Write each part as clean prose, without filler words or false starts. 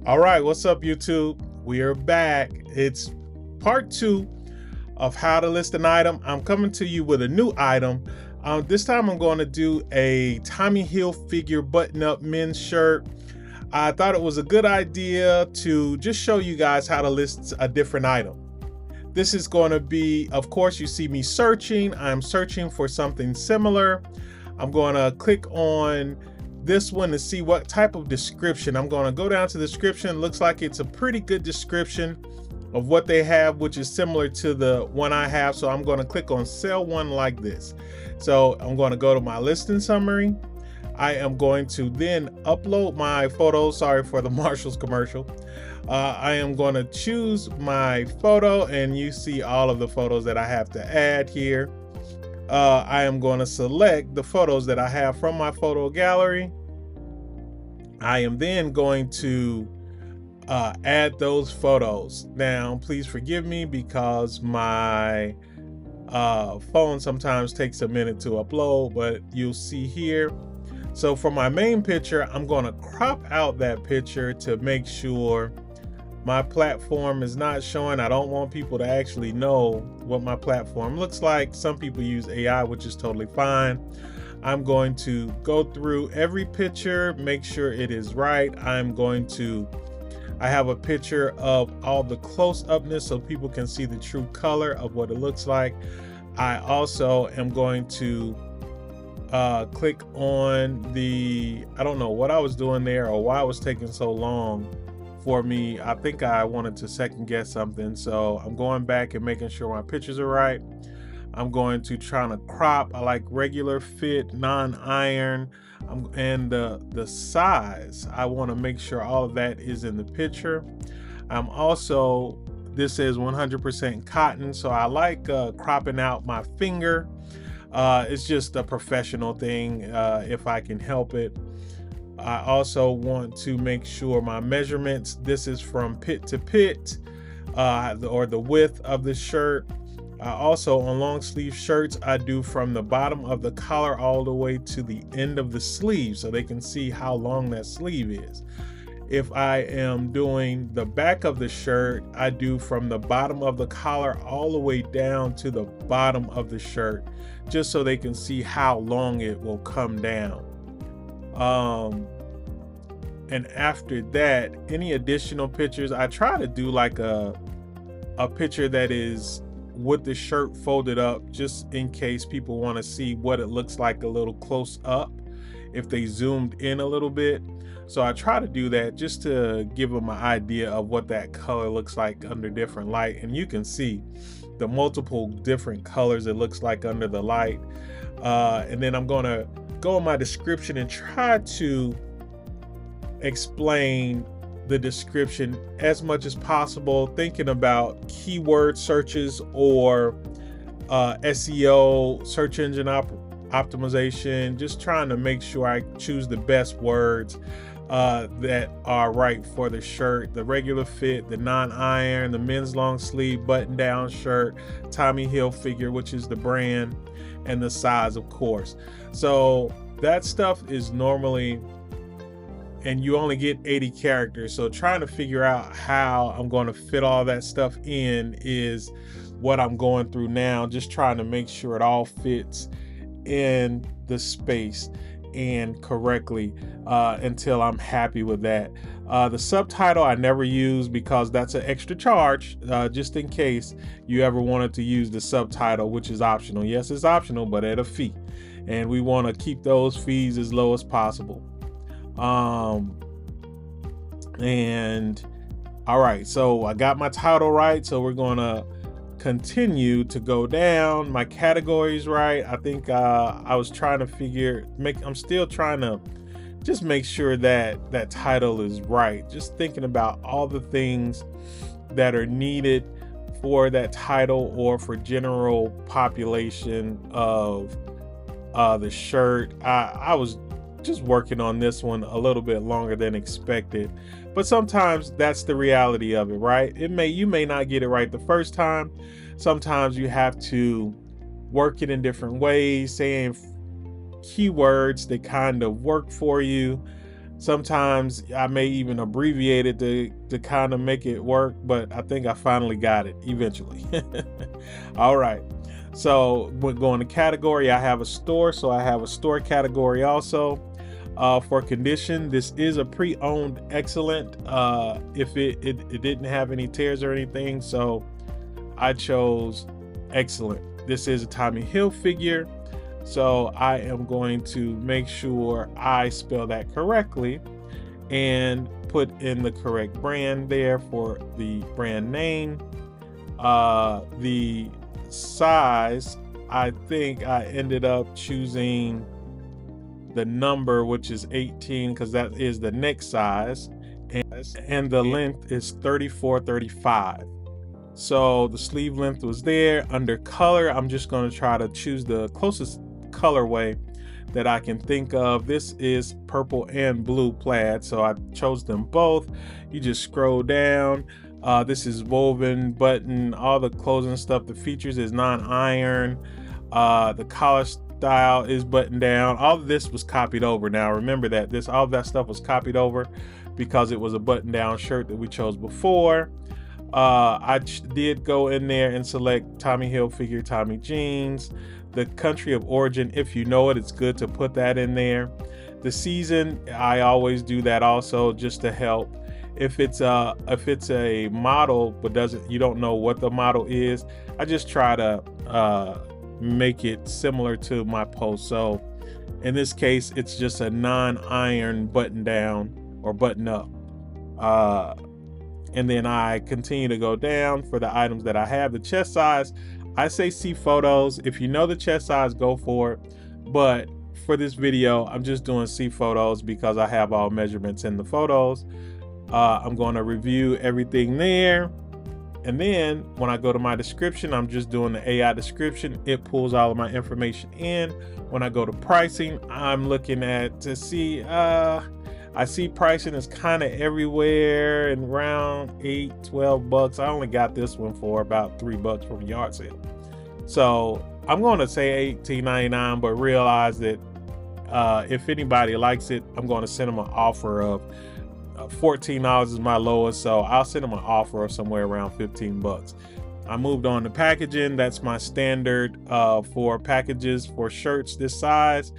All right, what's up, YouTube? We are back. It's part 2 of how to list an item. I'm coming to you with a new item. This time I'm going to do a Tommy Hilfiger button-up men's shirt. I thought it was a good idea to just show you guys how to list a different item. This is going to be, of course, you see me searching. I'm searching for something similar. I'm going to click on this one to see what type of description. I'm going to go down to the description. Looks like it's a pretty good description of what they have, which is similar to the one I have. So I'm going to click on sell one like this. So I'm going to go to my listing summary. I am going to then upload my photos. Sorry for the Marshalls commercial. I am going to choose my photo, and you see all of the photos that I have to add here. I am going to select the photos that I have from my photo gallery. I am then going to add those photos. Now, please forgive me because my phone sometimes takes a minute to upload, but you'll see here. So for my main picture, I'm going to crop out that picture to make sure my platform is not showing. I don't want people to actually know what my platform looks like. Some people use AI, which is totally fine. I'm going to go through every picture, make sure it is right. I have a picture of all the close-upness so people can see the true color of what it looks like. I also am going to click on I don't know what I was doing there or why it was taking so long for me. I think I wanted to second guess something. So I'm going back and making sure my pictures are right. I'm going to try to crop. I like regular fit, non-iron, and the size. I want to make sure all of that is in the picture. This is 100% cotton, so I like cropping out my finger. It's just a professional thing if I can help it. I also want to make sure my measurements, this is from pit to pit, or the width of the shirt. Also on long sleeve shirts, I do from the bottom of the collar all the way to the end of the sleeve so they can see how long that sleeve is. If I am doing the back of the shirt, I do from the bottom of the collar all the way down to the bottom of the shirt, just so they can see how long it will come down. And after that, any additional pictures, I try to do like a picture that is with the shirt folded up, just in case people want to see what it looks like a little close up if they zoomed in a little bit. So I try to do that just to give them an idea of what that color looks like under different light. And you can see the multiple different colors it looks like under the light. And then I'm going to go in my description and try to explain the description as much as possible, thinking about keyword searches or SEO, search engine optimization, just trying to make sure I choose the best words that are right for the shirt, the regular fit, the non-iron, the men's long sleeve button-down shirt, Tommy Hilfiger, which is the brand, and the size, of course. So that stuff is normally, and you only get 80 characters. So trying to figure out how I'm going to fit all that stuff in is what I'm going through now, just trying to make sure it all fits in the space and correctly until I'm happy with that. The subtitle I never use because that's an extra charge, just in case you ever wanted to use the subtitle, which is optional. Yes, it's optional, but at a fee, and we want to keep those fees as low as possible. And all right, so I got my title right, so we're gonna continue to go down. My categories right. I think I was trying to I'm still trying to just make sure that that title is right, just thinking about all the things that are needed for that title or for general population of the shirt. I was just working on this one a little bit longer than expected, but sometimes that's the reality of it, right? You may not get it right the first time. Sometimes you have to work it in different ways, saying keywords that kind of work for you. Sometimes I may even abbreviate it to kind of make it work, but I think I finally got it eventually. All right. So we're going to category. I have a store, so I have a store category also. For condition, this is a pre-owned excellent. If it didn't have any tears or anything, so I chose excellent. This is a Tommy Hilfiger, so I am going to make sure I spell that correctly and put in the correct brand there for the brand name. The size, I think I ended up choosing the number, which is 18, because that is the neck size, and the length is 34-35. So the sleeve length was there. Under color, I'm just going to try to choose the closest colorway that I can think of. This is purple and blue plaid, so I chose them both. You just scroll down. This is woven button, all the clothing stuff. The features is non-iron. The collar style is button down. All of this was copied over. Now remember that all of that stuff was copied over because it was a button down shirt that we chose before. I did go in there and select Tommy Hilfiger, Tommy jeans. The country of origin, if you know it, it's good to put that in there. The season, I always do that also, just to help. If it's a model but you don't know what the model is, I just try to make it similar to my post. So in this case, it's just a non-iron button down or button up. And then I continue to go down for the items that I have. The chest size, I say see photos. If you know the chest size, go for it. But for this video, I'm just doing see photos because I have all measurements in the photos. I'm going to review everything there. And then when I go to my description, I'm just doing the AI description. It pulls all of my information in. When I go to pricing, I'm looking to see, I see pricing is kind of everywhere and around $8-12 bucks. I only got this one for about $3 from a yard sale. So I'm going to say $18.99, but realize that if anybody likes it, I'm going to send them an offer of $14 is my lowest, so I'll send them an offer of somewhere around 15 bucks. I moved on to packaging. That's my standard for packages for shirts this size.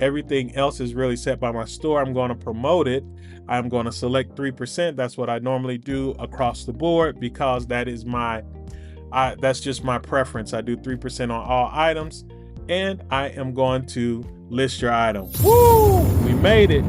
Everything else is really set by my store. I'm going to promote it. I'm going to select 3%. That's what I normally do across the board because that is that's just my preference. I do 3% on all items, and I am going to list your item. Woo! We made it.